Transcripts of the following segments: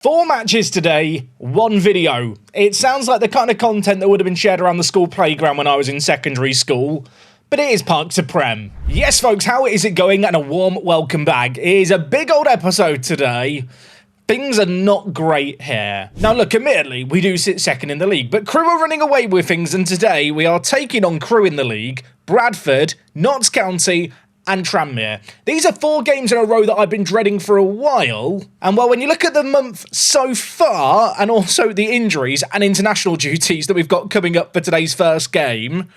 4 matches today, 1 video. It sounds like the kind of content that would have been shared around the school playground when I was in secondary school, but it is parked to Prem. Yes folks, how is it going? And a warm welcome back. It is a big old episode today. Things are not great here. Now look, admittedly, we do sit second in the league, but Crewe are running away with things, and today we are taking on Crewe in the league, Bradford, Notts County, and Tranmere. These are 4 games in a row that I've been dreading for a while, and well, when you look at the month so far, and also the injuries and international duties that we've got coming up for today's first game,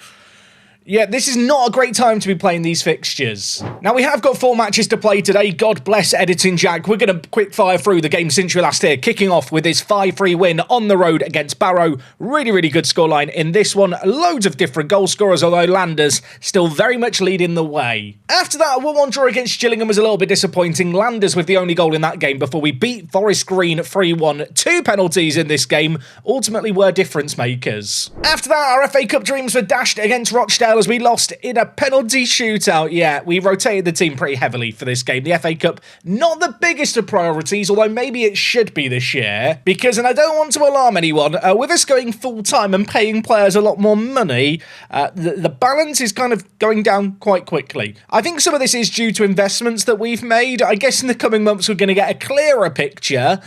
yeah, this is not a great time to be playing these fixtures. Now, we have got 4 matches to play today. God bless Editing Jack. We're going to quick fire through the game since we were last here, kicking off with this 5-3 win on the road against Barrow. Really good scoreline in this one. Loads of different goal scorers, although Landers still very much leading the way. After that, a 1-1 draw against Gillingham was a little bit disappointing. Landers with the only goal in that game before we beat Forest Green 3-1. 2 penalties in this game ultimately were difference makers. After that, our FA Cup dreams were dashed against Rochdale as we lost in a penalty shootout. Yeah, we rotated the team pretty heavily for this game. The FA Cup, not the biggest of priorities, although maybe it should be this year, because, and I don't want to alarm anyone, with us going full-time and paying players a lot more money, the balance is kind of going down quite quickly. I think some of this is due to investments that we've made. I guess in the coming months we're going to get a clearer picture.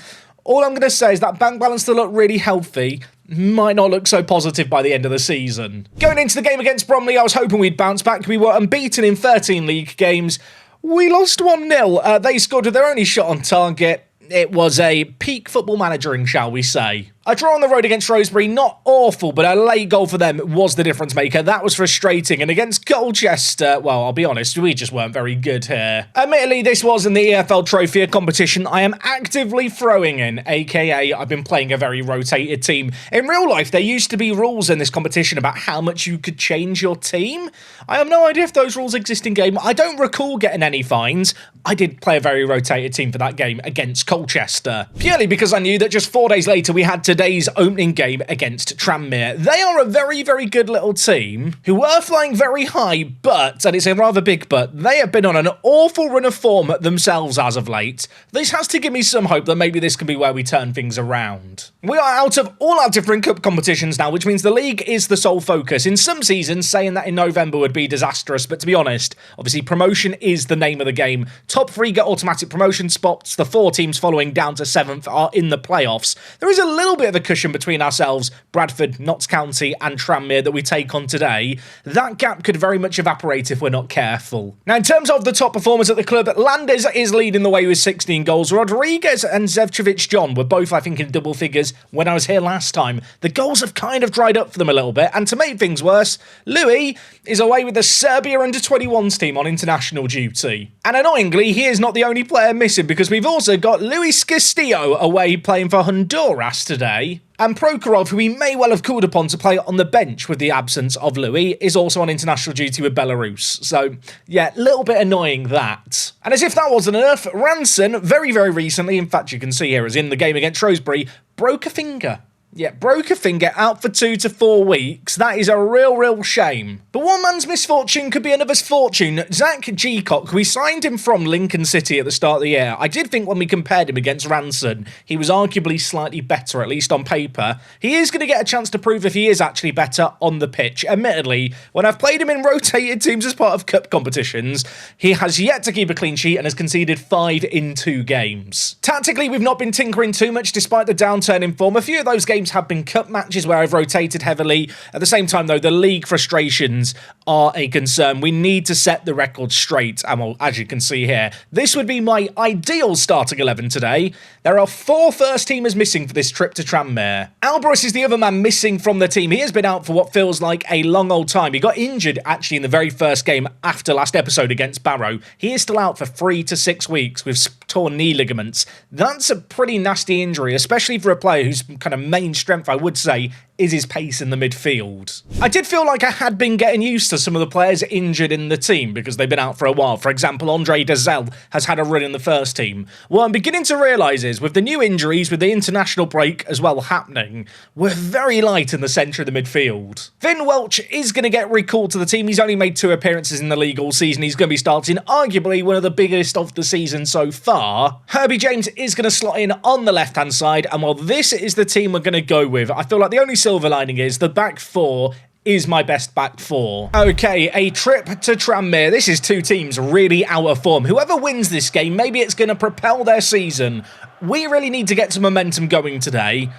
All I'm going to say is that bank balance to look really healthy might not look so positive by the end of the season. Going into the game against Bromley, I was hoping we'd bounce back. We were unbeaten in 13 league games. We lost 1-0. They scored with their only shot on target. It was a peak football managering, shall we say. A draw on the road against Shrewsbury, not awful, but a late goal for them was the difference maker. That was frustrating. And against Colchester, well, I'll be honest, we just weren't very good here. Admittedly, this wasn't the EFL Trophy, a competition I am actively throwing in, aka I've been playing a very rotated team. In real life, there used to be rules in this competition about how much you could change your team. I have no idea if those rules exist in game. I don't recall getting any fines. I did play a very rotated team for that game against Colchester, purely because I knew that just 4 days later we had today's opening game against Tranmere. They are a very good little team who were flying very high, but, and it's a rather big but, they have been on an awful run of form themselves as of late. This has to give me some hope that maybe this can be where we turn things around. We are out of all our different cup competitions now, which means the league is the sole focus. In some seasons, saying that in November would be disastrous, but to be honest, obviously promotion is the name of the game. Top 3 get automatic promotion spots. The 4 teams following down to 7th are in the playoffs. There is a little bit of a cushion between ourselves, Bradford, Notts County and Tranmere that we take on today. That gap could very much evaporate if we're not careful. Now, in terms of the top performers at the club, Landers is leading the way with 16 goals. Rodriguez and Zevchevich John were both, I think, in double figures when I was here last time. The goals have kind of dried up for them a little bit, and to make things worse, Louis is away with the Serbia under-21s team on international duty. And annoyingly, he is not the only player missing, because we've also got Luis Castillo away playing for Honduras today. And Prokhorov, who we may well have called upon to play on the bench with the absence of Louis, is also on international duty with Belarus. So, yeah, a little bit annoying that. And as if that wasn't enough, Ranson, very recently, in fact you can see here as in the game against Shrewsbury, broke a finger. Yeah, broke a finger, out for 2 to 4 weeks. That is a real shame. But one man's misfortune could be another's fortune. Zach Geacock, we signed him from Lincoln City at the start of the year. I did think when we compared him against Ranson, he was arguably slightly better, at least on paper. He is going to get a chance to prove if he is actually better on the pitch. Admittedly, when I've played him in rotated teams as part of cup competitions, he has yet to keep a clean sheet and has conceded 5 in 2 games. Tactically, we've not been tinkering too much despite the downturn in form. A few of those games have been cup matches where I've rotated heavily. At the same time, though, the league frustrations are a concern. We need to set the record straight, and well, as you can see here, this would be my ideal starting 11 today. There are 4 first-teamers missing for this trip to Tranmere. Alvarez is the other man missing from the team. He has been out for what feels like a long old time. He got injured, actually, in the very first game after last episode against Barrow. He is still out for 3 to 6 weeks with torn knee ligaments. That's a pretty nasty injury, especially for a player whose kind of main strength, I would say, is his pace in the midfield. I did feel like I had been getting used to some of the players injured in the team because they've been out for a while. For example, Andre Dezelle has had a run in the first team. What I'm beginning to realise is, with the new injuries, with the international break as well happening, we're very light in the centre of the midfield. Finn Welch is going to get recalled to the team. He's only made 2 appearances in the league all season. He's going to be starting arguably one of the biggest of the season so far. Herbie James is going to slot in on the left-hand side, and while this is the team we're going to go with, I feel like the only silver lining is the back 4 is my best back 4. Okay, a trip to Tranmere. This is 2 teams really out of form. Whoever wins this game, maybe it's going to propel their season. We really need to get some momentum going today.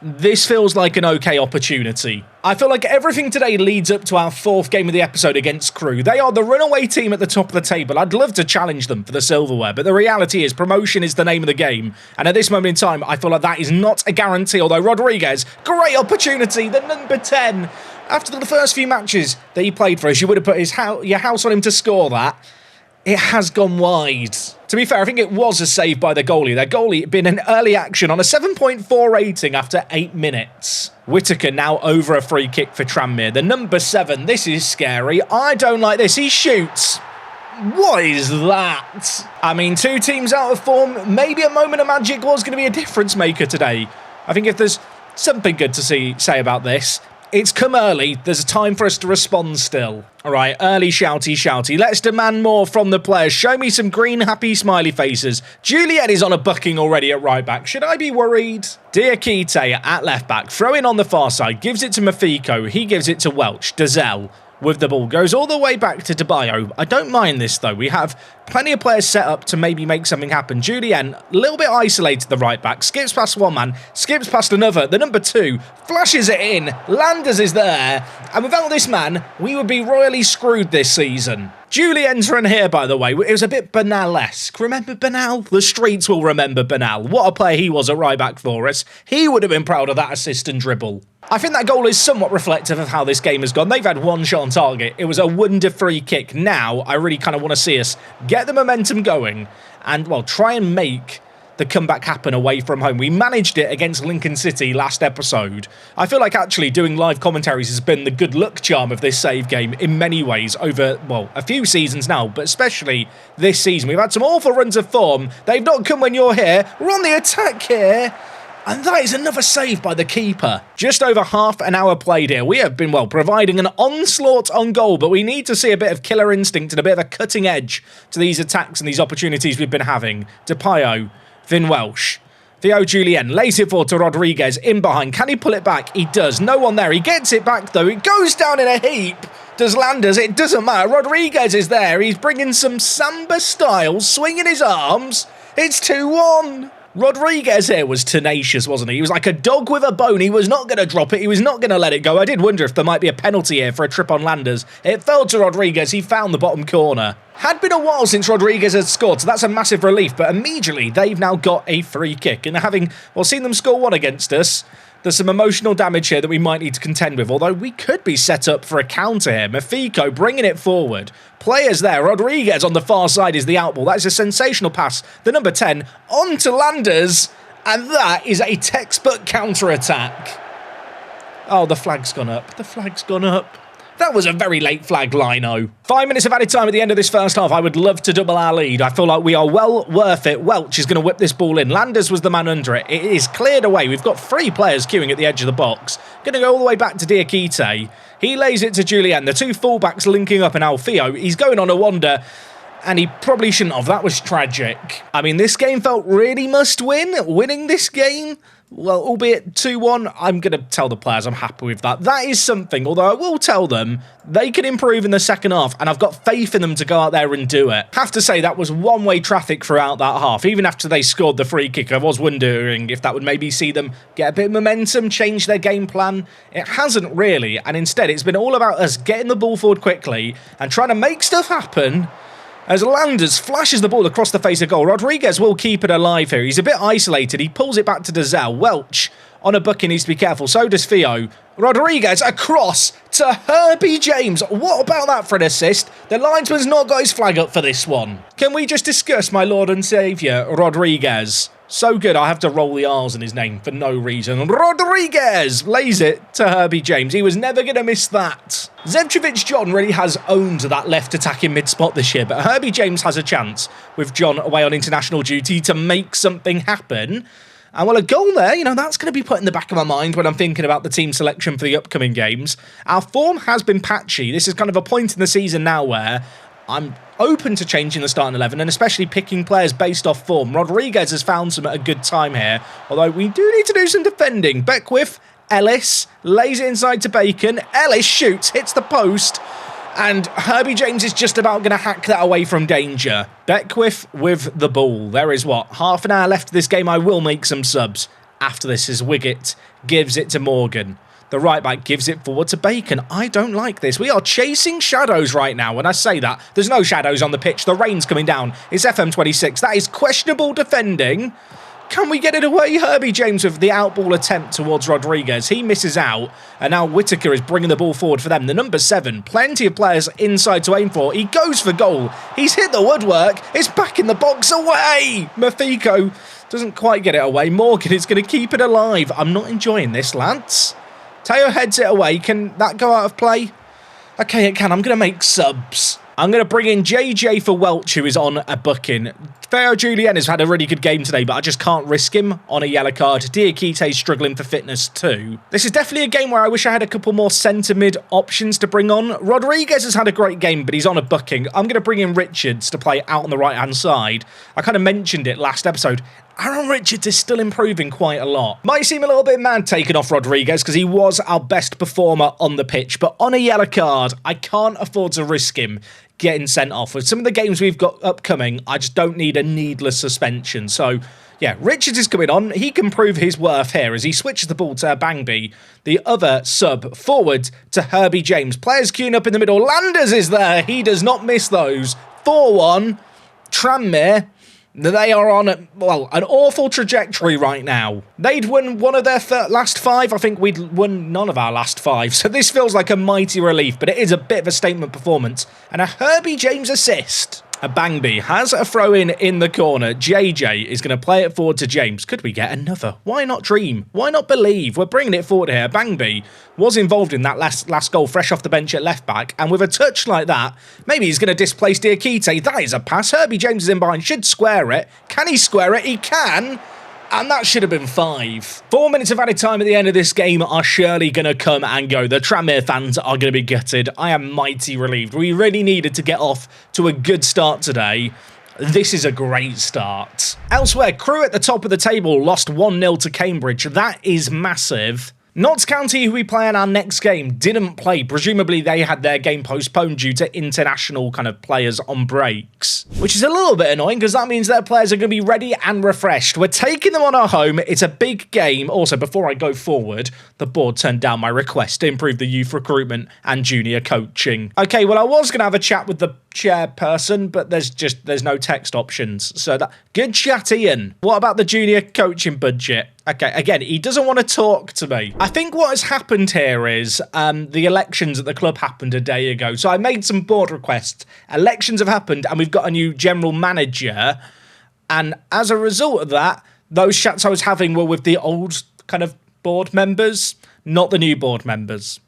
This feels like an okay opportunity. I feel like everything today leads up to our 4th game of the episode against Crewe. They are the runaway team at the top of the table. I'd love to challenge them for the silverware, but the reality is promotion is the name of the game. And at this moment in time, I feel like that is not a guarantee, although Rodriguez, great opportunity, the number 10. After the first few matches that he played for us, you would have put your house on him to score that. It has gone wide. To be fair, I think it was a save by the goalie. Their goalie had been in early action on a 7.4 rating after 8 minutes. Whitaker now over a free kick for Tranmere. The number 7, this is scary. I don't like this. He shoots. What is that? I mean, 2 teams out of form. Maybe a moment of magic was going to be a difference maker today. I think if there's something good to say about this, it's come early. There's a time for us to respond still. All right, early shouty. Let's demand more from the players. Show me some green, happy, smiley faces. Juliet is on a bucking already at right back. Should I be worried? Diakite at left back. Throw in on the far side. Gives it to Mafiko. He gives it to Welch. Dezelle with the ball. Goes all the way back to DeBayo. I don't mind this, though. We have plenty of players set up to maybe make something happen. Julien, a little bit isolated the right back. Skips past one man. Skips past another. The number 2 flashes it in. Landers is there. And without this man, we would be royally screwed this season. Julien's run here, by the way, it was a bit Bernal-esque. Remember Bernal? The streets will remember Bernal. What a player he was at right back for us. He would have been proud of that assist and dribble. I think that goal is somewhat reflective of how this game has gone. They've had 1 shot on target. It was a wonder free kick. Now, I really kind of want to see us get the momentum going and, well, try and make the comeback happen away from home. We managed it against Lincoln City last episode. I feel like actually doing live commentaries has been the good luck charm of this save game in many ways over, well, a few seasons now, but especially this season. We've had some awful runs of form. They've not come when you're here. We're on the attack here. And that is another save by the keeper. Just over half an hour played here. We have been, well, providing an onslaught on goal, but we need to see a bit of killer instinct and a bit of a cutting edge to these attacks and these opportunities we've been having. Depayo, Finn Welsh, Theo Julien lays it forward to Rodriguez in behind. Can he pull it back? He does. No one there. He gets it back, though. It goes down in a heap. Does Landers? It doesn't matter. Rodriguez is there. He's bringing some Samba style, swinging his arms. It's 2-1. Rodriguez here was tenacious, wasn't he? He was like a dog with a bone. He was not going to drop it. He was not going to let it go. I did wonder if there might be a penalty here for a trip on Landers. It fell to Rodriguez. He found the bottom corner. Had been a while since Rodriguez had scored, so that's a massive relief. But immediately, they've now got a free kick. And having, well, seen them score 1 against us, there's some emotional damage here that we might need to contend with, although we could be set up for a counter here. Mafiko bringing it forward. Players there. Rodriguez on the far side is the outball. That is a sensational pass. The number 10 on to Landers, and that is a textbook counter-attack. Oh, the flag's gone up. The flag's gone up. That was a very late flag, Lino. 5 minutes of added time at the end of this first half. I would love to double our lead. I feel like we are well worth it. Welch is going to whip this ball in. Landers was the man under it. It is cleared away. We've got 3 players queuing at the edge of the box. Going to go all the way back to Diakite. He lays it to Julien. The 2 fullbacks linking up in Alfio. He's going on a wander. And he probably shouldn't have. That was tragic. I mean, this game felt really must win. Winning this game, well, albeit 2-1, I'm going to tell the players I'm happy with that. That is something, although I will tell them they can improve in the second half, and I've got faith in them to go out there and do it. Have to say, that was one-way traffic throughout that half. Even after they scored the free kick, I was wondering if that would maybe see them get a bit of momentum, change their game plan. It hasn't really, and instead it's been all about us getting the ball forward quickly and trying to make stuff happen. As Landers flashes the ball across the face of goal, Rodriguez will keep it alive here. He's a bit isolated. He pulls it back to Dezelle. Welch on a bucket needs to be careful. So does Theo. Rodriguez across to Herbie James. What about that for an assist? The linesman's not got his flag up for this one. Can we just discuss my Lord and Saviour, Rodriguez? So good, I have to roll the R's in his name for no reason. Rodriguez lays it to Herbie James. He was never going to miss that. Zevcevic John really has owned that left attacking mid-spot this year, but Herbie James has a chance with John away on international duty to make something happen. And well, a goal there, you know, that's going to be put in the back of my mind when I'm thinking about the team selection for the upcoming games. Our form has been patchy. This is kind of a point in the season now where I'm open to changing the starting 11 and especially picking players based off form. Rodriguez has found some at a good time here, although we do need to do some defending. Beckwith, Ellis, lays it inside to Bacon. Ellis shoots, hits the post, and Herbie James is just about going to hack that away from danger. Beckwith with the ball. There is, what, half an hour left of this game. I will make some subs. After this is Wiggett gives it to Morgan. The right back gives it forward to Bacon. I don't like this. We are chasing shadows right now. When I say that, there's no shadows on the pitch. The rain's coming down. It's FM26. That is questionable defending. Can we get it away? Herbie James with the outball attempt towards Rodriguez. He misses out. And now Whittaker is bringing the ball forward for them. The number 7. Plenty of players inside to aim for. He goes for goal. He's hit the woodwork. It's back in the box. Away! Mafiko doesn't quite get it away. Morgan is going to keep it alive. I'm not enjoying this, lads. Teo heads it away. Can that go out of play? Okay, it can. I'm going to make subs. I'm going to bring in JJ for Welch, who is on a booking. Theo Julien has had a really good game today, but I just can't risk him on a yellow card. Diakite's struggling for fitness too. This is definitely a game where I wish I had a couple more centre-mid options to bring on. Rodriguez has had a great game, but he's on a booking. I'm going to bring in Richards to play out on the right-hand side. I kind of mentioned it last episode. Aaron Richards is still improving quite a lot. Might seem a little bit mad taking off Rodriguez because he was our best performer on the pitch, but on a yellow card, I can't afford to risk him getting sent off. With some of the games we've got upcoming, I just don't need a needless suspension. So, yeah, Richards is coming on. He can prove his worth here as he switches the ball to Bangby. The other sub forward to Herbie James. Players queuing up in the middle. Landers is there. He does not miss those. 4-1. Tranmere. They are on, well, an awful trajectory right now. They'd won one of their last 5. I think we'd won none of our last 5. So this feels like a mighty relief, but it is a bit of a statement performance. And a Herbie James assist. A Bangby has a throw in the corner. JJ is going to play it forward to James. Could we get another? Why not dream? Why not believe? We're bringing it forward here. Bangby was involved in that last goal, fresh off the bench at left back. And with a touch like that, maybe he's going to displace Diakite. That is a pass. Herbie James is in behind. Should square it. Can he square it? He can. And that should have been 5. 4 minutes of added time at the end of this game are surely going to come and go. The Tranmere fans are going to be gutted. I am mighty relieved. We really needed to get off to a good start today. This is a great start. Elsewhere, Crewe at the top of the table lost 1-0 to Cambridge. That is massive. Notts County, who we play in our next game, didn't play. Presumably they had their game postponed due to international kind of players on breaks. Which is a little bit annoying because that means their players are going to be ready and refreshed. We're taking them on our home. It's a big game. Also, before I go forward, the board turned down my request to improve the youth recruitment and junior coaching. Okay, well, I was going to have a chat with the chairperson, but there's no text options. So that good chat, Ian. What about the junior coaching budget? Okay, again, he doesn't want to talk to me. I think what has happened here is the elections at the club happened a day ago. So I made some board requests. Elections have happened and we've got a new general manager. And as a result of that, those chats I was having were with the old kind of board members, not the new board members.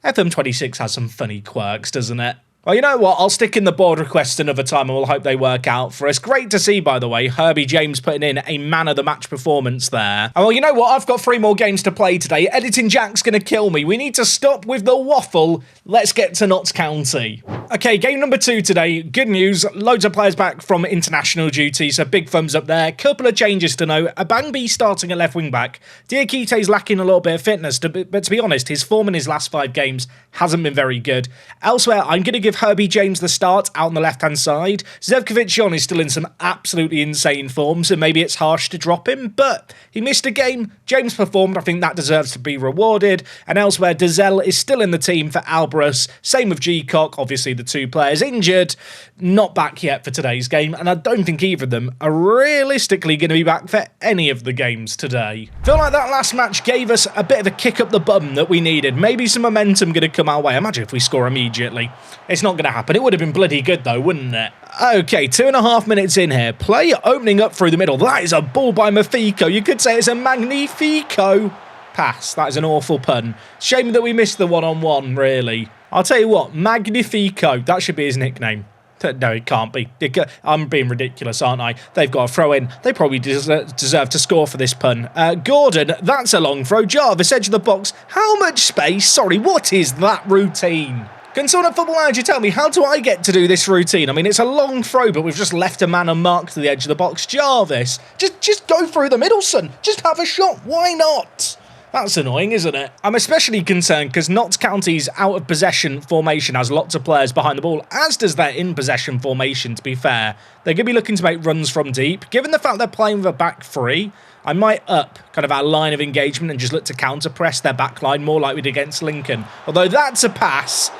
FM26 has some funny quirks, doesn't it? Well, you know what? I'll stick in the board requests another time and we'll hope they work out for us. Great to see, by the way, Herbie James putting in a man-of-the-match performance there. And well, you know what? I've got 3 more games to play today. Editing Jack's going to kill me. We need to stop with the waffle. Let's get to Notts County. Okay, game number 2 today. Good news. Loads of players back from international duty, so big thumbs up there. Couple of changes to note. Abangbi starting at left wing-back. Diakite's lacking a little bit of fitness, but to be honest, his form in his last 5 games hasn't been very good. Elsewhere, I'm going to give Herbie James the start out on the left-hand side. Zevcevic John is still in some absolutely insane form, so maybe it's harsh to drop him, but he missed a game. James performed. I think that deserves to be rewarded. And elsewhere, Dazelle is still in the team for Alvarez. Same with G-Cock. Obviously, the 2 players injured. Not back yet for today's game, and I don't think either of them are realistically going to be back for any of the games today. Feel like that last match gave us a bit of a kick up the bum that we needed. Maybe some momentum going to come our way. Imagine if we score immediately. It's not going to happen. It would have been bloody good though, wouldn't it? Okay, 2.5 minutes in here. Play opening up through the middle. That is a ball by Mafico. You could say it's a magnifico pass. That is an awful pun. Shame that we missed the one-on-one, really. I'll tell you what, Magnifico, that should be his nickname. No, it can't be. I'm being ridiculous, aren't I? They've got a throw in. They probably deserve to score for this pun. Gordon, that's a long throw. Jarvis, edge of the box. How much space? Sorry, what is that routine? Consultant Football Manager, tell me, how do I get to do this routine? I mean, it's a long throw, but we've just left a man unmarked to the edge of the box. Jarvis, just go through the middle, son. Just have a shot. Why not? That's annoying, isn't it? I'm especially concerned because Notts County's out-of-possession formation has lots of players behind the ball, as does their in-possession formation, to be fair. They're going to be looking to make runs from deep. Given the fact they're playing with a back three, I might up kind of our line of engagement and just look to counter-press their back line more like we did against Lincoln. Although that's a pass.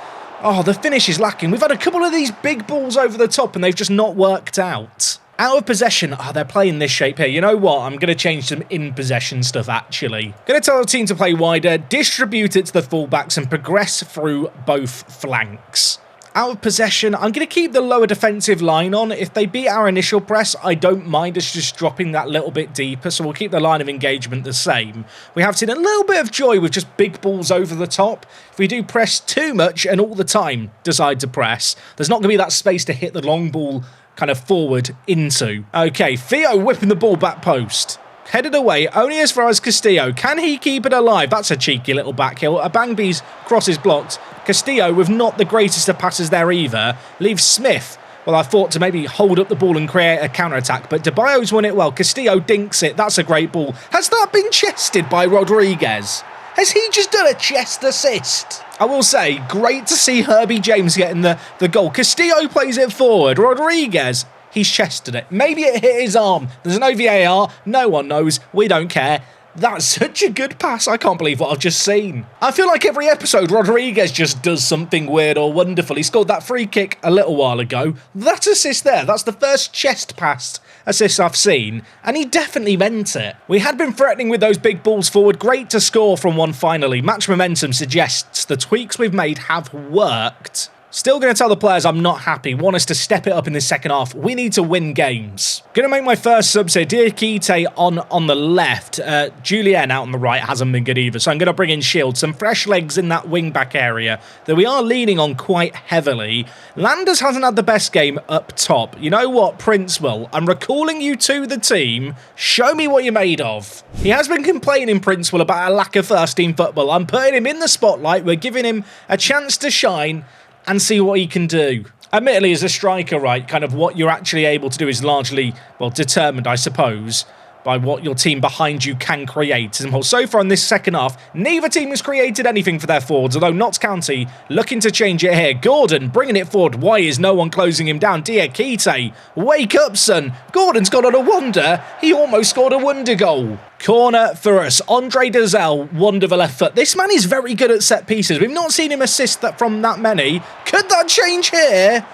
Oh, the finish is lacking. We've had a couple of these big balls over the top and they've just not worked out. Out of possession, they're playing this shape here. You know what? I'm going to change some in-possession stuff, actually. Going to tell the team to play wider, distribute it to the fullbacks and progress through both flanks. Out of possession, I'm going to keep the lower defensive line on. If they beat our initial press, I don't mind us just dropping that little bit deeper, so we'll keep the line of engagement the same. We have seen a little bit of joy with just big balls over the top. If we do press too much and all the time decide to press, there's not going to be that space to hit the long ball kind of forward into. Okay, Theo whipping the ball back post. Headed away, only as far as Castillo. Can he keep it alive? That's a cheeky little back heel. Abangbi's cross is blocked. Castillo, with not the greatest of passes there either, leaves Smith. Well, I thought to maybe hold up the ball and create a counter-attack, but DeBio's won it well. Castillo dinks it. That's a great ball. Has that been chested by Rodriguez? Has he just done a chest assist? I will say, great to see Herbie James getting the goal. Castillo plays it forward. Rodriguez, he's chested it. Maybe it hit his arm. There's no VAR. No one knows. We don't care. That's such a good pass. I can't believe what I've just seen. I feel like every episode, Rodriguez just does something weird or wonderful. He scored that free kick a little while ago. That assist there, that's the first chest pass assist I've seen, and he definitely meant it. We had been threatening with those big balls forward. Great to score from one finally. Match momentum suggests the tweaks we've made have worked. Still going to tell the players I'm not happy. Want us to step it up in the second half. We need to win games. Going to make my first subs here. Diakite on the left. Julien out on the right hasn't been good either. So I'm going to bring in Shield. Some fresh legs in that wing-back area that we are leaning on quite heavily. Landers hasn't had the best game up top. You know what, Princewell? I'm recalling you to the team. Show me what you're made of. He has been complaining, Princewell, about a lack of first-team football. I'm putting him in the spotlight. We're giving him a chance to shine and see what he can do. Admittedly, as a striker, right, kind of what you're actually able to do is largely, well, determined, I suppose, by what your team behind you can create. And so far in this second half, neither team has created anything for their forwards, although Notts County looking to change it here. Gordon bringing it forward. Why is no one closing him down? Diakite, wake up, son. Gordon's gone on a wonder. He almost scored a wonder goal. Corner for us. Andre Dazelle, wonderful left foot. This man is very good at set pieces. We've not seen him assist that from that many. Could that change here?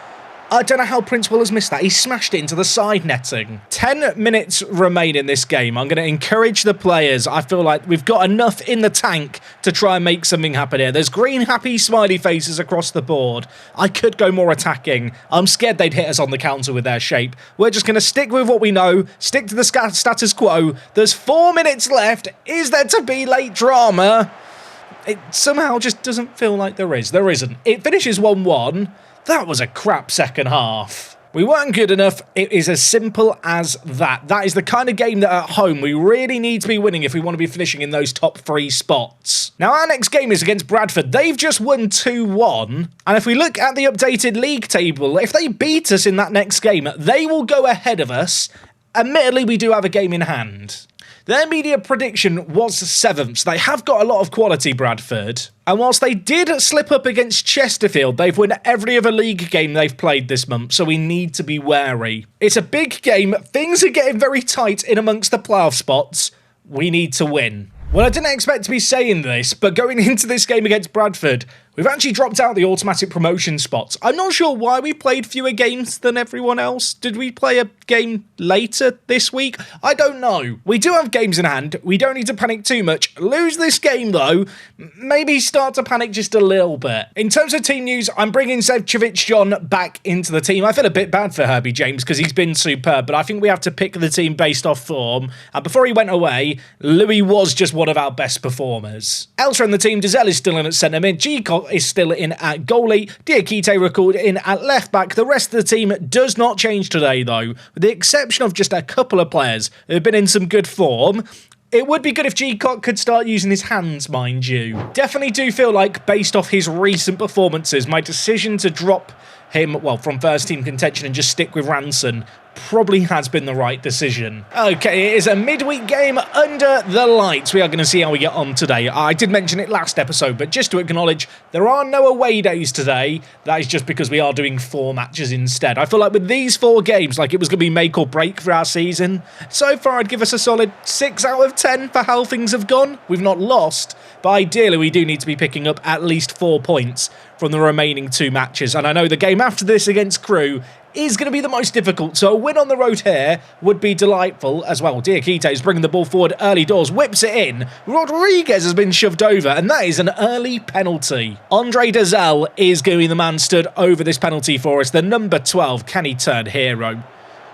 I don't know how Princewell has missed that. He smashed it into the side netting. 10 minutes remain in this game. I'm going to encourage the players. I feel like we've got enough in the tank to try and make something happen here. There's green, happy, smiley faces across the board. I could go more attacking. I'm scared they'd hit us on the counter with their shape. We're just going to stick with what we know, stick to the status quo. There's 4 minutes left. Is there to be late drama? It somehow just doesn't feel like there is. There isn't. It finishes 1-1. That was a crap second half. We weren't good enough. It is as simple as that. That is the kind of game that at home we really need to be winning if we want to be finishing in those top 3 spots. Now our next game is against Bradford. They've just won 2-1. And if we look at the updated league table, if they beat us in that next game, they will go ahead of us. Admittedly, we do have a game in hand. Their media prediction was 7th, so they have got a lot of quality, Bradford. And whilst they did slip up against Chesterfield, they've won every other league game they've played this month, so we need to be wary. It's a big game, things are getting very tight in amongst the playoff spots. We need to win. Well, I didn't expect to be saying this, but going into this game against Bradford, We've actually dropped out the automatic promotion spots. I'm not sure why we played fewer games than everyone else. Did we play a game later this week? I don't know. We do have games in hand. We don't need to panic too much. Lose this game, though. Maybe start to panic just a little bit. In terms of team news, I'm bringing Sevcevic John back into the team. I feel a bit bad for Herbie James because he's been superb, but I think we have to pick the team based off form. And before he went away, Louis was just one of our best performers. Elsewhere in the team, Dizelle is still in at centre mid. G-Cock is still in at goalie. Diakite recorded in at left back. The rest of the team does not change today, though, with the exception of just a couple of players who have been in some good form. It would be good if G-Cock could start using his hands, mind you. Definitely do feel like, based off his recent performances, my decision to drop him, well, from first team contention and just stick with Ranson probably has been the right decision. Okay, it is a midweek game under the lights. We are going to see how we get on today. I did mention it last episode, but just to acknowledge, there are no away days today. That is just because we are doing 4 matches instead. I feel like with these 4 games, like it was going to be make or break for our season. So far, I'd give us a solid 6 out of 10 for how things have gone. We've not lost, but ideally we do need to be picking up at least 4 points from the remaining 2 matches. And I know the game after this against Crewe is going to be the most difficult, so a win on the road here would be delightful as well. Diakite is bringing the ball forward early doors, whips it in. Rodriguez has been shoved over, and that is an early penalty. Andre Dizelle is going to be the man stood over this penalty for us. The number 12, can he turn hero?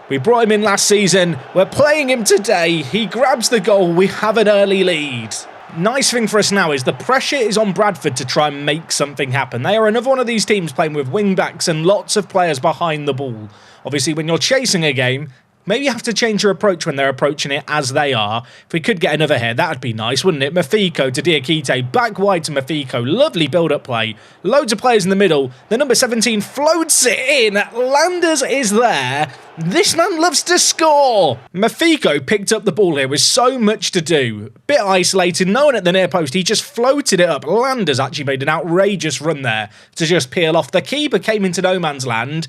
We brought him in last season. We're playing him today. He grabs the goal. We have an early lead. Nice thing for us now is the pressure is on Bradford to try and make something happen. They are another one of these teams playing with wing-backs and lots of players behind the ball. Obviously, when you're chasing a game, maybe you have to change your approach when they're approaching it as they are. If we could get another here, that would be nice, wouldn't it? Mafiko to Diakite, back wide to Mafiko. Lovely build-up play. Loads of players in the middle. The number 17 floats it in. Landers is there. This man loves to score. Mafiko picked up the ball here with so much to do. Bit isolated, no one at the near post. He just floated it up. Landers actually made an outrageous run there to just peel off. The keeper came into no man's land,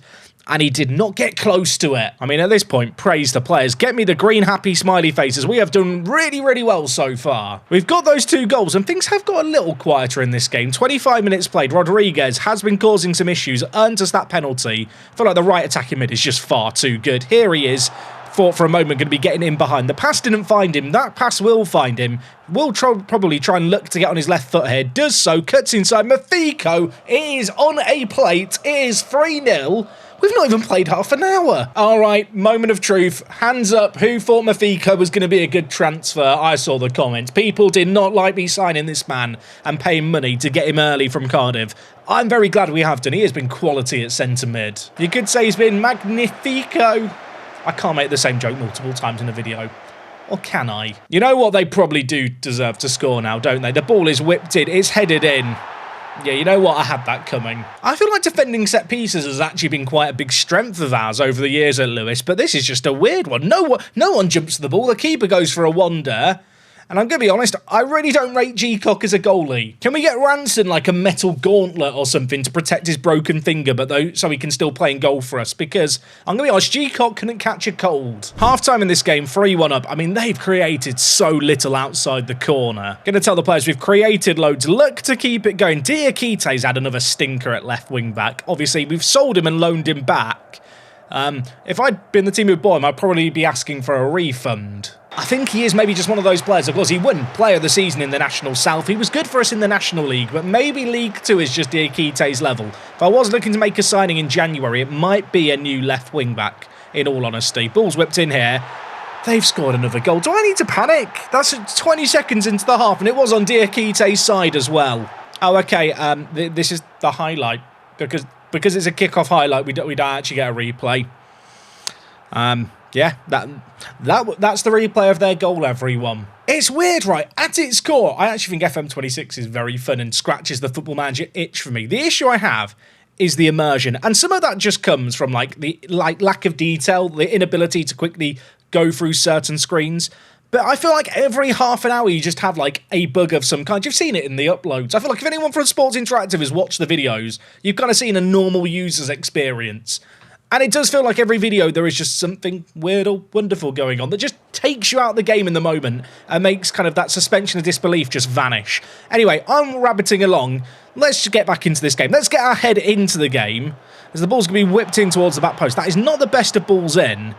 and he did not get close to it. I mean, at this point, praise the players. Get me the green happy smiley faces. We have done really, really well so far. We've got those 2 goals, and things have got a little quieter in this game. 25 minutes played. Rodriguez has been causing some issues, earned us that penalty. I feel like the right attacking mid is just far too good. Here he is. Thought for a moment going to be getting in behind. The pass didn't find him. That pass will find him. Will probably try and look to get on his left foot here. Does so. Cuts inside. Mafiko is on a plate. It is 3-0. We've not even played half an hour. All right, moment of truth. Hands up. Who thought Mafiko was going to be a good transfer? I saw the comments. People did not like me signing this man and paying money to get him early from Cardiff. I'm very glad we have done. He has been quality at centre mid. You could say he's been magnifico. I can't make the same joke multiple times in a video. Or can I? You know what? They probably do deserve to score now, don't they? The ball is whipped in. It's headed in. Yeah, you know what? I had that coming. I feel like defending set pieces has actually been quite a big strength of ours over the years at Lewis, but this is just a weird one. No one jumps to the ball. The keeper goes for a wander. And I'm going to be honest, I really don't rate G-Cock as a goalie. Can we get Ranson like a metal gauntlet or something to protect his broken finger, but though so he can still play in goal for us? Because I'm going to be honest, G-Cock couldn't catch a cold. Half-time in this game, 3-1 up. I mean, they've created so little outside the corner. Going to tell the players we've created loads. Look to keep it going. Diakite's had another stinker at left wing-back. Obviously, we've sold him and loaned him back. If I'd been the team who bought him, I'd probably be asking for a refund. I think he is maybe just one of those players. Of course, he won Player of the Season in the National South. He was good for us in the National League, but maybe League 2 is just Diakite's level. If I was looking to make a signing in January, it might be a new left wing-back, in all honesty. Ball's whipped in here. They've scored another goal. Do I need to panic? That's 20 seconds into the half, and it was on Diakite's side as well. Oh, okay, this is the highlight. Because it's a kick-off highlight, we don't actually get a replay. Yeah, that's the replay of their goal, everyone. It's weird, right? At its core, I actually think FM26 is very fun and scratches the Football Manager itch for me. The issue I have is the immersion, and some of that just comes from the lack of detail, the inability to quickly go through certain screens. But I feel like every half an hour you just have a bug of some kind. You've seen it in the uploads. I feel like if anyone from Sports Interactive has watched the videos, you've kind of seen a normal user's experience. And it does feel like every video there is just something weird or wonderful going on that just takes you out of the game in the moment and makes kind of that suspension of disbelief just vanish. Anyway, I'm rabbiting along. Let's just get back into this game. Let's get our head into the game as the ball's going to be whipped in towards the back post. That is not the best of balls in.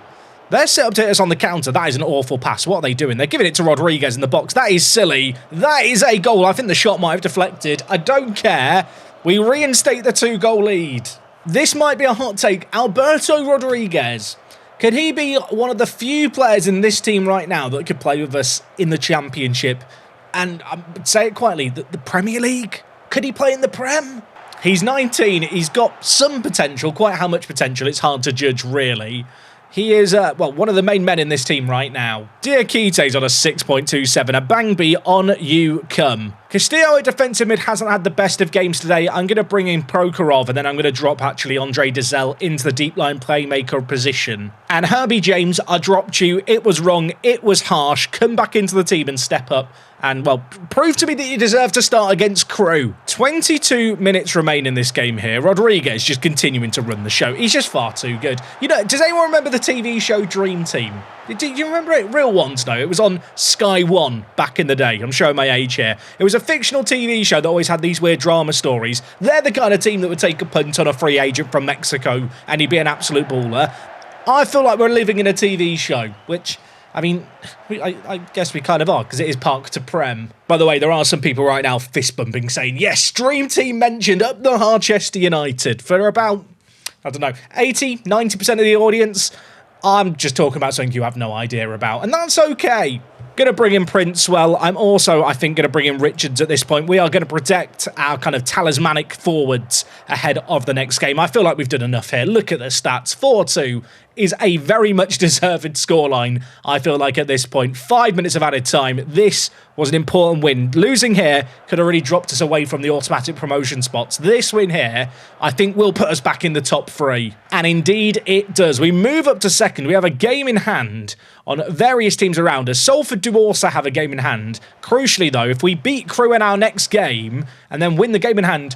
They're set up to hit us on the counter. That is an awful pass. What are they doing? They're giving it to Rodriguez in the box. That is silly. That is a goal. I think the shot might have deflected. I don't care. We reinstate the 2-goal lead. This might be a hot take. Alberto Rodriguez. Could he be one of the few players in this team right now that could play with us in the Championship? And I would say it quietly, the Premier League? Could he play in the Prem? He's 19. He's got some potential. Quite how much potential, it's hard to judge, really. He is, one of the main men in this team right now. Diakite's on a 6.27. A Bangby, on you come. Castillo at defensive mid hasn't had the best of games today. I'm going to bring in Prokhorov, and then I'm going to drop, actually, Andre Dazelle into the deep line playmaker position. And Herbie James, I dropped you. It was wrong. It was harsh. Come back into the team and step up. And, well, prove to me that you deserve to start against Crewe. 22 minutes remain in this game here. Rodriguez just continuing to run the show. He's just far too good. You know, does anyone remember the TV show Dream Team? Do you remember it? Real ones, no. It was on Sky 1 back in the day. I'm showing my age here. It was a fictional TV show that always had these weird drama stories. They're the kind of team that would take a punt on a free agent from Mexico and he'd be an absolute baller. I feel like we're living in a TV show, which... I mean, I guess we kind of are, because it is Park to Prem. By the way, there are some people right now fist-bumping saying, yes, Dream Team mentioned up the Harchester United for about, I don't know, 80, 90% of the audience. I'm just talking about something you have no idea about, and that's okay. Going to bring in Princewell. I'm also, I think, going to bring in Richards at this point. We are going to protect our kind of talismanic forwards ahead of the next game. I feel like we've done enough here. Look at the stats. 4-2 is a very much deserved scoreline, I feel like, at this point. 5 minutes of added time. This was an important win. Losing here could have really dropped us away from the automatic promotion spots. This win here, I think, will put us back in the top 3. And indeed, it does. We move up to second. We have a game in hand on various teams around us. Salford do also have a game in hand. Crucially, though, if we beat Crewe in our next game and then win the game in hand,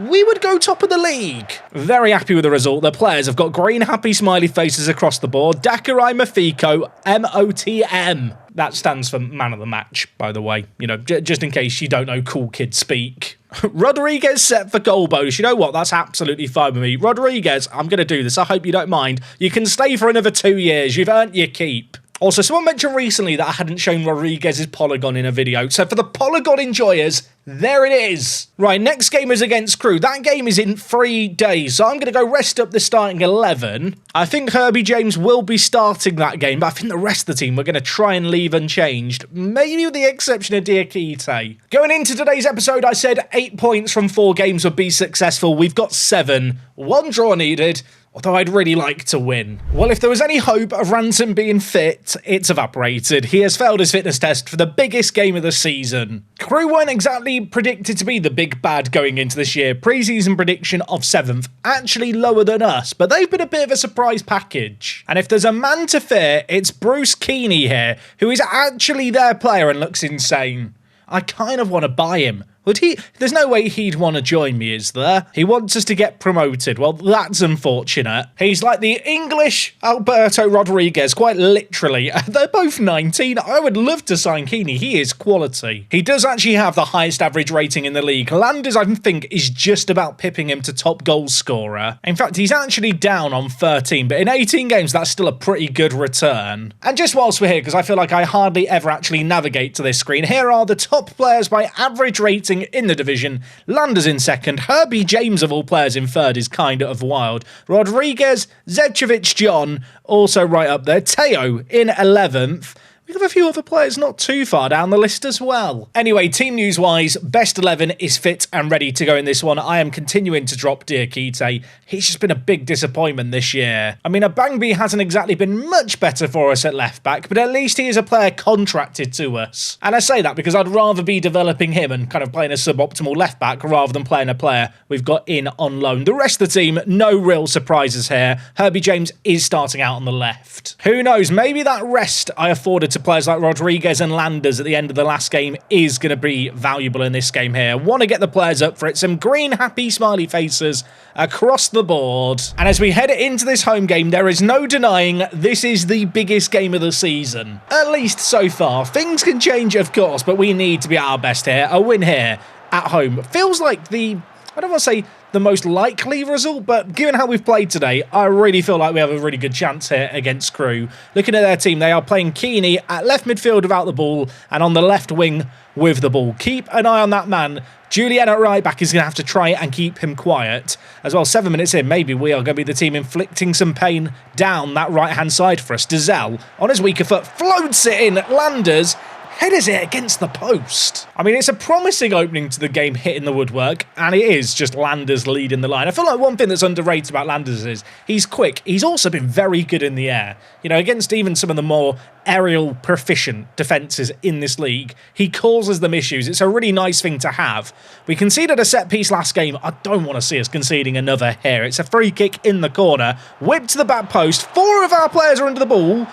we would go top of the league. Very happy with the result. The players have got green, happy, smiley faces across the board. Dakarai Mafiko, MOTM. That stands for man of the match, by the way. You know, just in case you don't know cool kids speak. Rodriguez set for goal bonus. You know what? That's absolutely fine with me. Rodriguez, I'm going to do this. I hope you don't mind. You can stay for another 2 years. You've earned your keep. Also, someone mentioned recently that I hadn't shown Rodriguez's polygon in a video. So for the polygon enjoyers, there it is. Right, next game is against Crewe. That game is in 3 days. So I'm going to go rest up the starting 11. I think Herbie James will be starting that game, but I think the rest of the team we're going to try and leave unchanged. Maybe with the exception of Diakite. Going into today's episode, I said 8 points from 4 games would be successful. We've got 7. 1 draw needed. Although I'd really like to win. Well, if there was any hope of Ransom being fit, it's evaporated. He has failed his fitness test for the biggest game of the season. Crewe weren't exactly predicted to be the big bad going into this year. Pre-season prediction of 7th, actually lower than us, but they've been a bit of a surprise package. And if there's a man to fear, it's Bruce Keeney here, who is actually their player and looks insane. I kind of want to buy him. Would he? There's no way he'd want to join me, is there? He wants us to get promoted. Well, that's unfortunate. He's like the English Alberto Rodriguez, quite literally. They're both 19. I would love to sign Keeney. He is quality. He does actually have the highest average rating in the league. Landers, I think, is just about pipping him to top goal scorer. In fact, he's actually down on 13, but in 18 games, that's still a pretty good return. And just whilst we're here, because I feel like I hardly ever actually navigate to this screen, here are the top players by average rating in the division. Landers in second. Herbie James, of all players, in third is kind of wild. Rodriguez, Zedchevich John, also right up there. Teo in 11th. We have a few other players not too far down the list as well. Anyway, team news-wise, best 11 is fit and ready to go in this one. I am continuing to drop Diakite. He's just been a big disappointment this year. I mean, Abangbi hasn't exactly been much better for us at left-back, but at least he is a player contracted to us. And I say that because I'd rather be developing him and kind of playing a suboptimal left-back rather than playing a player we've got in on loan. The rest of the team, no real surprises here. Herbie James is starting out on the left. Who knows, maybe that rest I afforded to of players like Rodriguez and Landers at the end of the last game is going to be valuable in this game here. Want to get the players up for it. Some green, happy, smiley faces across the board. And as we head into this home game, there is no denying this is the biggest game of the season. At least so far. Things can change, of course, but we need to be at our best here. A win here at home feels like I don't want to say the most likely result, but given how we've played today, I really feel like we have a really good chance here against Crewe. Looking at their team, they are playing Keeney at left midfield without the ball and on the left wing with the ball. Keep an eye on that man. Julian at right back is going to have to try and keep him quiet. As well, 7 minutes in, maybe we are going to be the team inflicting some pain down that right-hand side for us. Dazelle, on his weaker foot, floats it in. Landers headers it against the post. I mean, it's a promising opening to the game hitting the woodwork, and it is just Landers leading the line. I feel like one thing that's underrated about Landers is he's quick. He's also been very good in the air. You know, against even some of the more aerial proficient defences in this league, he causes them issues. It's a really nice thing to have. We conceded a set piece last game. I don't want to see us conceding another here. It's a free kick in the corner. Whipped to the back post. 4 of our players are under the ball.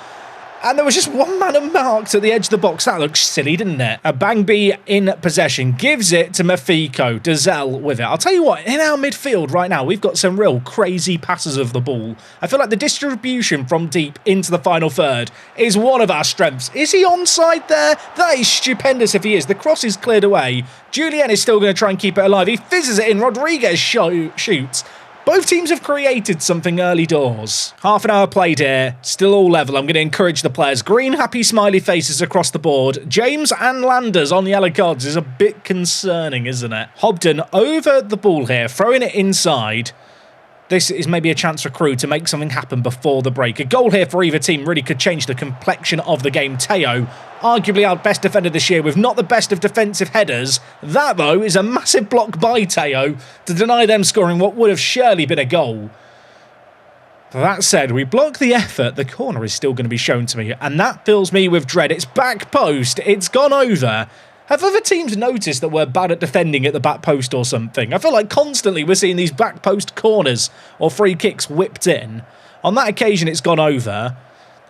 And there was just one man unmarked at the edge of the box. That looks silly, didn't it? A Bangby in possession. Gives it to Mafiko. Dazelle with it. I'll tell you what, in our midfield right now, we've got some real crazy passes of the ball. I feel like the distribution from deep into the final third is one of our strengths. Is he onside there? That is stupendous if he is. The cross is cleared away. Julien is still going to try and keep it alive. He fizzes it in. Rodriguez shoots. Both teams have created something early doors. Half an hour played here, still all level. I'm going to encourage the players. Green, happy, smiley faces across the board. James and Landers on yellow cards is a bit concerning, isn't it? Hobden over the ball here, throwing it inside. This is maybe a chance for Crewe to make something happen before the break. A goal here for either team really could change the complexion of the game. Teo, arguably our best defender this year with not the best of defensive headers. That, though, is a massive block by Teo to deny them scoring what would have surely been a goal. That said, we block the effort. The corner is still going to be shown to me, and that fills me with dread. It's back post. It's gone over. Have other teams noticed that we're bad at defending at the back post or something? I feel like constantly we're seeing these back post corners or free kicks whipped in. On that occasion, it's gone over.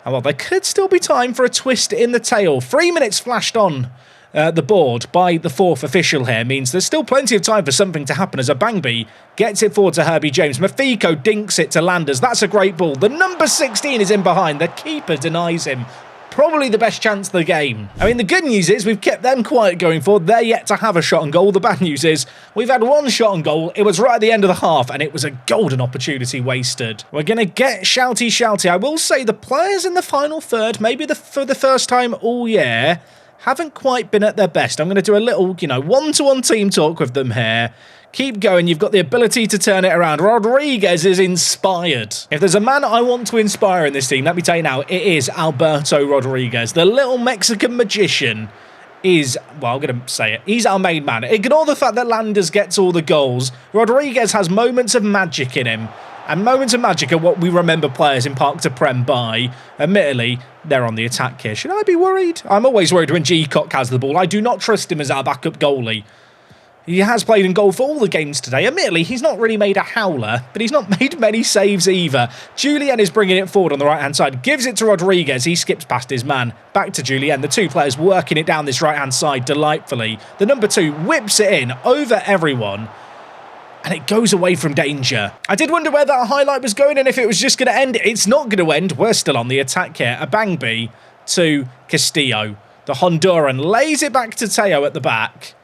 And well, there could still be time for a twist in the tail. 3 minutes flashed on the board by the 4th official here means there's still plenty of time for something to happen as a Bangby gets it forward to Herbie James. Mafiko dinks it to Landers. That's a great ball. The number 16 is in behind. The keeper denies him. Probably the best chance of the game. I mean, the good news is we've kept them quiet going forward. They're yet to have a shot on goal. The bad news is we've had one shot on goal. It was right at the end of the half, and it was a golden opportunity wasted. We're going to get shouty. I will say the players in the final third, maybe for the first time all year, haven't quite been at their best. I'm going to do a little, one-to-one team talk with them here. Keep going. You've got the ability to turn it around. Rodriguez is inspired. If there's a man I want to inspire in this team, let me tell you now, it is Alberto Rodriguez. The little Mexican magician is, well, I'm going to say it, he's our main man. Ignore the fact that Landers gets all the goals. Rodriguez has moments of magic in him. And moments of magic are what we remember players in Park to Prem by. Admittedly, they're on the attack here. Should I be worried? I'm always worried when G-Cock has the ball. I do not trust him as our backup goalie. He has played in goal for all the games today. Admittedly, he's not really made a howler, but he's not made many saves either. Julien is bringing it forward on the right-hand side. Gives it to Rodriguez. He skips past his man. Back to Julien. The two players working it down this right-hand side delightfully. The number 2 whips it in over everyone. And it goes away from danger. I did wonder where that highlight was going and if it was just going to end. It's not going to end. We're still on the attack here. A Bangby to Castillo. The Honduran lays it back to Teo at the back.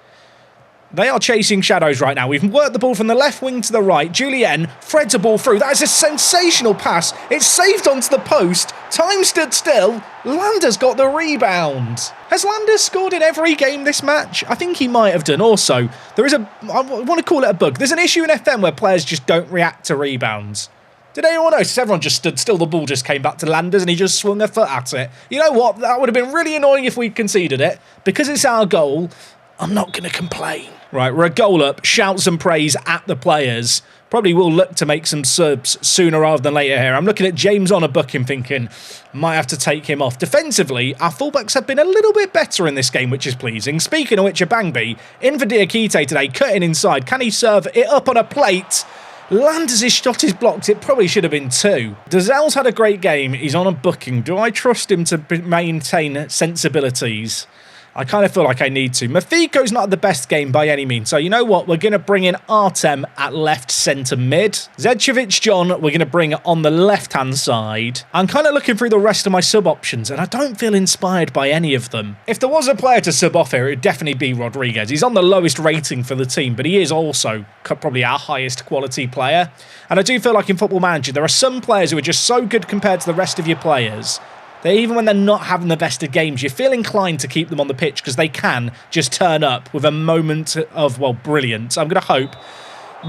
They are chasing shadows right now. We've worked the ball from the left wing to the right. Julien threads a ball through. That is a sensational pass. It's saved onto the post. Time stood still. Landers got the rebound. Has Landers scored in every game this match? I think he might have done. Also, there is I want to call it a bug. There's an issue in FM where players just don't react to rebounds. Did anyone notice? Everyone just stood still. The ball just came back to Landers and he just swung a foot at it. You know what? That would have been really annoying if we'd conceded it. Because it's our goal, I'm not going to complain. Right, we're a goal up. Shout some praise at the players. Probably will look to make some subs sooner rather than later here. I'm looking at James on a booking thinking, might have to take him off. Defensively, our fullbacks have been a little bit better in this game, which is pleasing. Speaking of which, a Bangby, in for Diakite today, cutting inside. Can he serve it up on a plate? Landers' shot is blocked. It probably should have been 2. Dazell's had a great game. He's on a booking. Do I trust him to maintain sensibilities? I kind of feel like I need to. Mafiko's not the best game by any means. So you know what? We're going to bring in Artem at left centre mid. Zedcevic John, we're going to bring on the left-hand side. I'm kind of looking through the rest of my sub options, and I don't feel inspired by any of them. If there was a player to sub off here, it would definitely be Rodriguez. He's on the lowest rating for the team, but he is also probably our highest quality player. And I do feel like in Football Manager, there are some players who are just so good compared to the rest of your players that even when they're not having the best of games, you feel inclined to keep them on the pitch because they can just turn up with a moment of, well, brilliance. I'm going to hope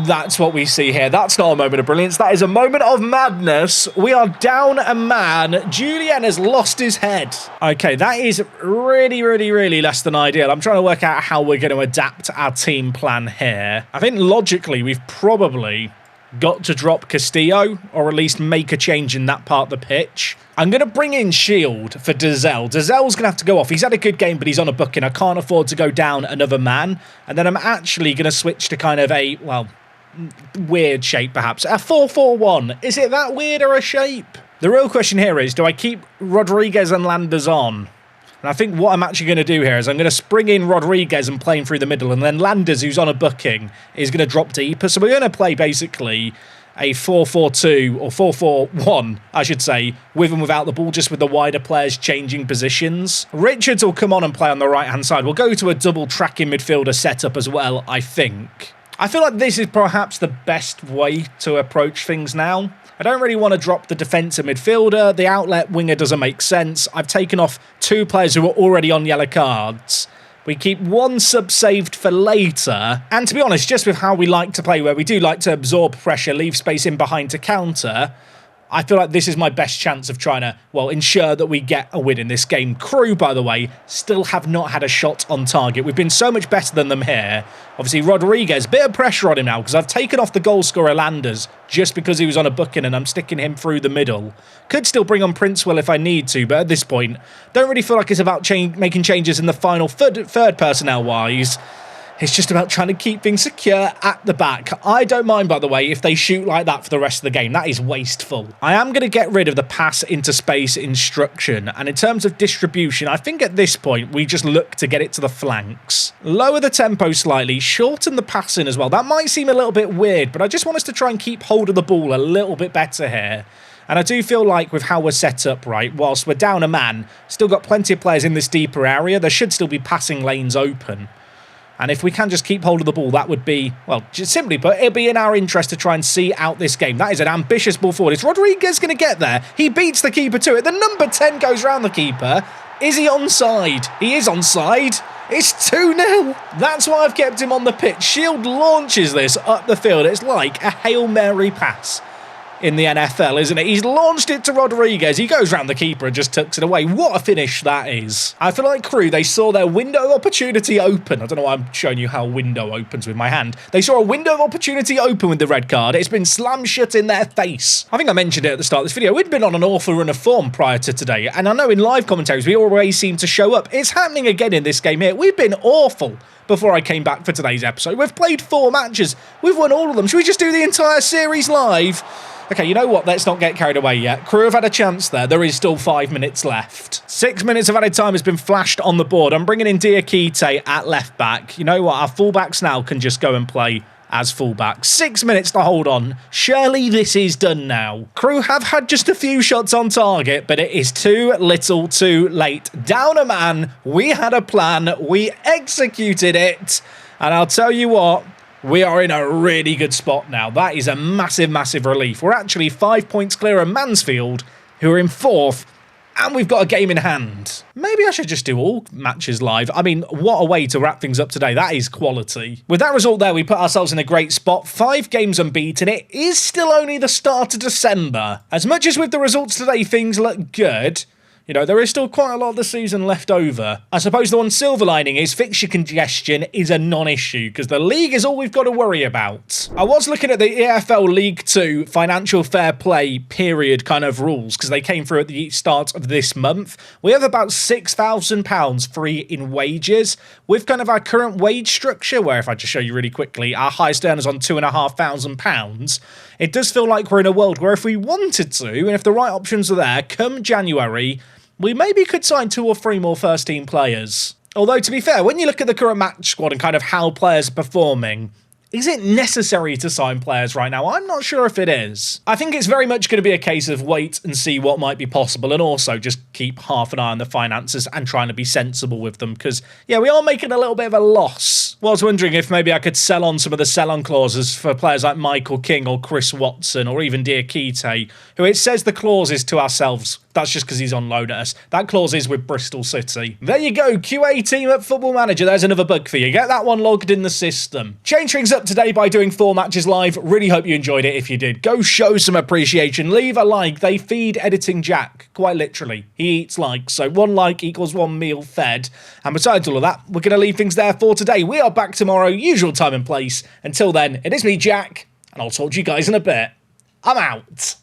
that's what we see here. That's not a moment of brilliance. That is a moment of madness. We are down a man. Julien has lost his head. Okay, that is really less than ideal. I'm trying to work out how we're going to adapt our team plan here. I think logically we've probably got to drop Castillo, or at least make a change in that part of the pitch. I'm going to bring in Shield for Dazell. Dazell's going to have to go off. He's had a good game, but he's on a booking. I can't afford to go down another man. And then I'm actually going to switch to kind of a, well, weird shape perhaps. A 4-4-1. Is it that weird or a shape? The real question here is, do I keep Rodriguez and Landers on? And I think what I'm actually going to do here is I'm going to spring in Rodriguez and play him through the middle, and then Landers, who's on a booking, is going to drop deeper. So we're going to play basically a 4-4-2 or 4-4-1, I should say, with and without the ball, just with the wider players changing positions. Richards will come on and play on the right-hand side. We'll go to a double tracking midfielder setup as well, I think. I feel like this is perhaps the best way to approach things now. I don't really want to drop the defensive midfielder. The outlet winger doesn't make sense. I've taken off 2 players who are already on yellow cards. We keep 1 sub saved for later. And to be honest, just with how we like to play, where we do like to absorb pressure, leave space in behind to counter, I feel like this is my best chance of trying to, well, ensure that we get a win in this game. Crewe, by the way, still have not had a shot on target. We've been so much better than them here. Obviously, Rodriguez, bit of pressure on him now because I've taken off the goal scorer Landers just because he was on a booking and I'm sticking him through the middle. Could still bring on Princewell if I need to, but at this point, don't really feel like it's about making changes in the final third personnel-wise. It's just about trying to keep things secure at the back. I don't mind, by the way, if they shoot like that for the rest of the game. That is wasteful. I am going to get rid of the pass into space instruction. And in terms of distribution, I think at this point, we just look to get it to the flanks. Lower the tempo slightly. Shorten the passing as well. That might seem a little bit weird, but I just want us to try and keep hold of the ball a little bit better here. And I do feel like with how we're set up, right, whilst we're down a man, still got plenty of players in this deeper area, there should still be passing lanes open. And if we can just keep hold of the ball, that would be, well, just simply put, it'll be in our interest to try and see out this game. That is an ambitious ball forward. Is Rodriguez going to get there? He beats the keeper to it. The number 10 goes round the keeper. Is he onside? He is onside. It's 2-0. That's why I've kept him on the pitch. Shield launches this up the field. It's like a Hail Mary pass in the NFL, isn't it? He's launched it to Rodriguez. He goes round the keeper and just tucks it away. What a finish that is. I feel like Crewe, they saw their window of opportunity open. I don't know why I'm showing you how window opens with my hand. They saw a window of opportunity open with the red card. It's been slammed shut in their face. I think I mentioned it at the start of this video. We'd been on an awful run of form prior to today. And I know in live commentaries, we always seem to show up. It's happening again in this game here. We've been awful before I came back for today's episode. We've played 4 matches. We've won all of them. Should we just do the entire series live? Okay, you know what? Let's not get carried away yet. Crewe have had a chance there. There is still 5 minutes left. 6 minutes of added time has been flashed on the board. I'm bringing in Diakite at left back. You know what? Our fullbacks now can just go and play as fullbacks. 6 minutes to hold on. Surely this is done now. Crewe have had just a few shots on target, but it is too little too late. Down a man. We had a plan. We executed it. And I'll tell you what, we are in a really good spot now. That is a massive, massive relief. We're actually 5 points clear of Mansfield, who are in 4th, and we've got a game in hand. Maybe I should just do all matches live. I mean, what a way to wrap things up today. That is quality. With that result there, we put ourselves in a great spot. 5 games unbeaten. It is still only the start of December. As much as with the results today, things look good, You know, there is still quite a lot of the season left over. I suppose the one silver lining is fixture congestion is a non-issue because the league is all we've got to worry about. I was looking at the EFL League 2 financial fair play period kind of rules because they came through at the start of this month. We have about £6,000 free in wages with kind of our current wage structure where, if I just show you really quickly, our highest earners on £2,500. It does feel like we're in a world where if we wanted to, and if the right options are there, come January, we maybe could sign 2 or 3 more first-team players. Although, to be fair, when you look at the current match squad and kind of how players are performing, is it necessary to sign players right now? I'm not sure if it is. I think it's very much going to be a case of wait and see what might be possible and also just keep half an eye on the finances and trying to be sensible with them because, yeah, we are making a little bit of a loss. Well, I was wondering if maybe I could sell on some of the sell-on clauses for players like Michael King or Chris Watson or even Diakite, who it says the clause is to ourselves. That's just because he's on loan at us. That clause is with Bristol City. There you go, QA team at Football Manager. There's another bug for you. Get that one logged in the system. Change things up today by doing 4 matches live. Really hope you enjoyed it. If you did, go show some appreciation. Leave a like. They feed Editing Jack, quite literally. He eats likes, so 1 like equals 1 meal fed. And besides all of that, we're going to leave things there for today. We are back tomorrow, usual time and place. Until then, it is me, Jack, and I'll talk to you guys in a bit. I'm out.